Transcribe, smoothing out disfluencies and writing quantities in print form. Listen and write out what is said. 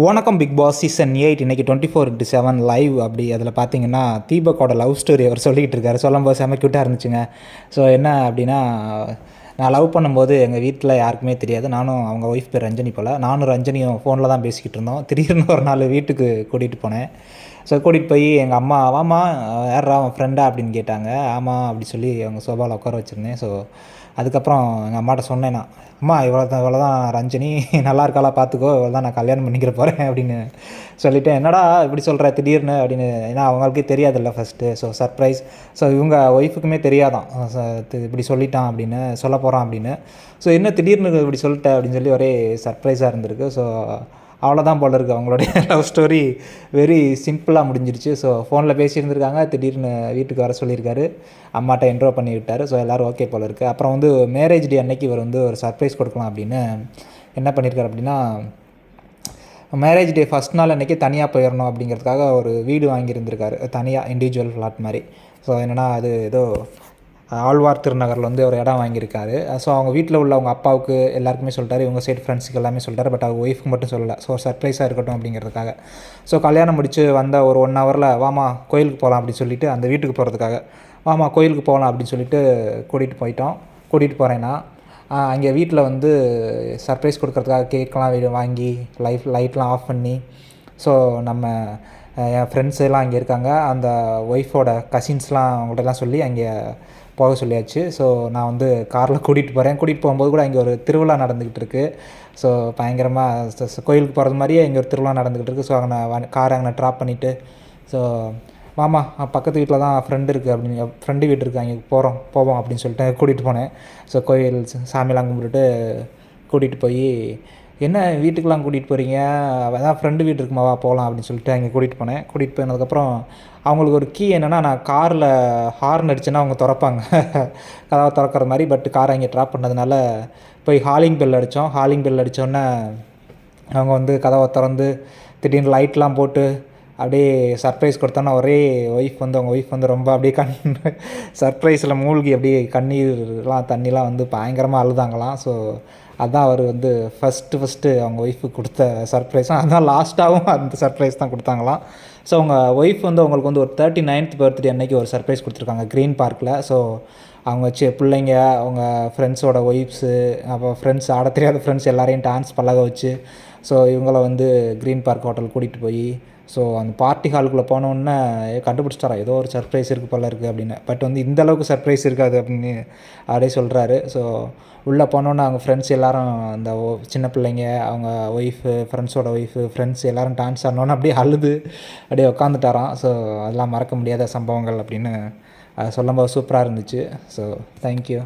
வணக்கம் big Boss season 8 இன்றைக்கி 24/7 live. அப்படி அதில் பார்த்தீங்கன்னா தீபக்கோட லவ் ஸ்டோரி அவர் சொல்லிக்கிட்டு இருக்காரு. சொல்லும்போது செம்ம க்யூட்டாக இருந்துச்சுங்க. ஸோ என்ன அப்படின்னா, நான் லவ் பண்ணும்போது எங்கள் வீட்டில் யாருக்குமே தெரியாது. நானும் அவங்க ஒய்ஃப் பேர் ரஞ்சனி போல். நானும் ரஞ்சனியும் ஃபோனில் தான் பேசிக்கிட்டு இருந்தோம். திடீர்னு ஒரு நாள் வீட்டுக்கு கூட்டிகிட்டு போனேன். ஸோ கூட்டிகிட்டு போய் எங்கள் அம்மா, "வாம்மா, யார்ரா அவன் ஃப்ரெண்டா?" அப்படின்னு கேட்டாங்க. ஆமாம் அப்படி சொல்லி அவங்க சோபாவில் உட்கார வச்சுருந்தேன். ஸோ அதுக்கப்புறம் எங்கள் அம்மாட்ட சொன்னேன் நான், "அம்மா, இவ்வளோ தான் ரஞ்சினி, நல்லா இருக்காளா பார்த்துக்கோ, இவ்வளோ தான் நான் கல்யாணம் பண்ணிக்கிற போகிறேன்" அப்படின்னு சொல்லிவிட்டு, "என்னடா இப்படி சொல்கிற திடீர்னு?" அப்படின்னு. ஏன்னா அவங்களுக்கே தெரியாதுல்ல ஃபஸ்ட்டு. So surprise. ஸோ இவங்க ஒய்ஃபுக்குமே தெரியாதான் இப்படி சொல்லிட்டான் அப்படின்னு, சொல்ல போகிறான் அப்படின்னு. ஸோ என்ன திடீர்னு இப்படி சொல்லிட்டேன் அப்படின்னு சொல்லி ஒரே சர்ப்ரைஸாக இருந்திருக்கு. ஸோ அவ்வளோதான் போல இருக்குது அவங்களுடைய லவ் ஸ்டோரி. வெரி சிம்பிளாக முடிஞ்சிருச்சு. ஸோ ஃபோனில் பேசியிருந்திருக்காங்க, திடீர்னு வீட்டுக்கு வர சொல்லியிருக்காரு, அம்மாட்ட இன்ட்ரோ பண்ணி விட்டார். ஸோ எல்லோரும் ஓகே போல இருக்குது. அப்புறம் வந்து மேரேஜ் டே அன்னைக்கு இவர் வந்து ஒரு சர்ப்ரைஸ் கொடுக்கலாம் அப்படின்னு என்ன பண்ணியிருக்காரு அப்படின்னா, மேரேஜ் டே ஃபஸ்ட் நாள் அன்றைக்கி தனியாக போயிடணும் அப்படிங்கிறதுக்காக ஒரு வீடு வாங்கியிருந்திருக்காரு, தனியாக இண்டிவிஜுவல் ஃப்ளாட் மாதிரி. ஸோ என்னென்னா, அது ஏதோ ஆழ்வார் திருநகரில் வந்து ஒரு இடம் வாங்கியிருக்காரு. ஸோ அவங்க வீட்டில் உள்ள அவங்க அப்பாவுக்கு எல்லாருக்குமே சொல்லிட்டாரு, இவங்க சைடு ஃப்ரெண்ட்ஸுக்கு எல்லாமே சொல்லிட்டாரு. பட் அவங்க ஒய்ஃபுக்கு மட்டும் சொல்லலை. ஸோ சர்ப்ரைஸாக இருக்கட்டும் அப்படிங்கிறதுக்காக. ஸோ கல்யாணம் முடித்து வந்த ஒரு 1 ஹவரில், "வாமா கோயிலுக்கு போகலாம்" அப்படின்னு சொல்லிட்டு, அந்த வீட்டுக்கு போகிறதுக்காக, "வாமா கோயிலுக்கு போகலாம்" அப்படின்னு சொல்லிட்டு கூட்டிகிட்டு போகிறேன்னா, அங்கே வீட்டில் வந்து சர்ப்ரைஸ் கொடுக்கறதுக்காக கேக்லாம் வாங்கி லைட்லாம் ஆஃப் பண்ணி, ஸோ நம்ம என் ஃப்ரெண்ட்ஸ் எல்லாம் அங்கே இருக்காங்க. அந்த ஒய்ஃபோட கசின்ஸ்லாம் அவங்கள்ட்டலாம் சொல்லி அங்கே போக சொல்லியாச்சு. ஸோ நான் வந்து காரில் கூட்டிகிட்டு போகும்போது கூட இங்கே ஒரு திருவிழா நடந்துக்கிட்டு இருக்குது. ஸோ பயங்கரமாக கோயிலுக்கு போகிறது மாதிரியே இங்கே ஒரு திருவிழா நடந்துக்கிட்டு இருக்குது. ஸோ அங்கே காரை அங்கே ட்ராப் பண்ணிவிட்டு, ஸோ "மாமா, பக்கத்து வீட்டில் தான் ஃப்ரெண்டு இருக்குது அப்படின்னு, ஃப்ரெண்டு வீடு இருக்குது, அங்கே போவோம்" அப்படின்னு சொல்லிட்டு கூட்டிகிட்டு போனேன். ஸோ கோயில் சாமிலாம் கும்பிட்டுட்டு கூட்டிகிட்டு போய், "என்ன வீட்டுக்கெலாம் கூட்டிகிட்டு போகிறீங்க? அதான் ஃப்ரெண்டு வீடு இருக்குமாவா, போகலாம்" அப்படின்னு சொல்லிட்டு அங்கே கூட்டிகிட்டு போனதுக்கப்புறம் அவங்களுக்கு ஒரு கீ என்னென்னா, நான் காரில் ஹார்ன் அடித்தேன்னா அவங்க திறப்பாங்க கதவை திறக்கிற மாதிரி. பட் காரை அங்கே ட்ராப் பண்ணதுனால போய் ஹாலிங் பெல் அடித்தோம். ஹாலிங் பெல் அடித்தோடனே அவங்க வந்து கதவை திறந்து திடீர்னு லைட்லாம் போட்டு அப்படியே சர்ப்ரைஸ் கொடுத்தோன்னா, ஒரே அவங்க ஒய்ஃப் வந்து ரொம்ப அப்படியே சர்ப்ரைஸில் மூழ்கி அப்படியே தண்ணிலாம் வந்து பயங்கரமாக அழுதாங்களாம். ஸோ அதுதான் அவர் வந்து ஃபஸ்ட்டு அவங்க ஒய்ஃபுக்கு கொடுத்த சர்ப்ரைஸும் அதுதான், லாஸ்ட்டாகவும் அந்த சர்ப்ரைஸ் தான் கொடுத்தாங்களாம். ஸோ அவங்க ஒய்ஃப் வந்து அவங்களுக்கு வந்து ஒரு 39th பர்த்டே அன்னைக்கு ஒரு சர்ப்ரைஸ் கொடுத்துருக்காங்க க்ரீன் பார்க்கில். ஸோ அவங்க பிள்ளைங்க, அவங்க ஃப்ரெண்ட்ஸோட ஒய்ஃப்ஸு, அப்புறம் ஃப்ரெண்ட்ஸ், ஆட தெரியாத ஃப்ரெண்ட்ஸ் எல்லாரையும் டான்ஸ் பழக வச்சு, ஸோ இவங்கள வந்து க்ரீன் பார்க் ஹோட்டல் கூட்டிகிட்டு போய், ஸோ அந்த பார்ட்டி ஹாலுக்குள்ளே போனோன்னே கண்டுபிடிச்சிட்டாரா, ஏதோ ஒரு சர்ப்ரைஸ் இருக்குது போல இருக்குது அப்படின்னு. பட் வந்து இந்தளவுக்கு சர்ப்ரைஸ் இருக்காது அப்படின்னு அப்படியே சொல்கிறாரு. ஸோ உள்ளே போனோன்னே அவங்க ஃப்ரெண்ட்ஸ் எல்லோரும், அந்த சின்ன பிள்ளைங்க, அவங்க ஒய்ஃபு, ஃப்ரெண்ட்ஸோட ஒய்ஃபு, ஃப்ரெண்ட்ஸ் எல்லோரும் டான்ஸ் ஆடினோன்னே அப்படியே அழுது அப்படியே உட்காந்துட்டாராம். ஸோ அதெல்லாம் மறக்க முடியாத சம்பவங்கள் அப்படின்னு சொல்லும்போது சூப்பராக இருந்துச்சு. So thank you.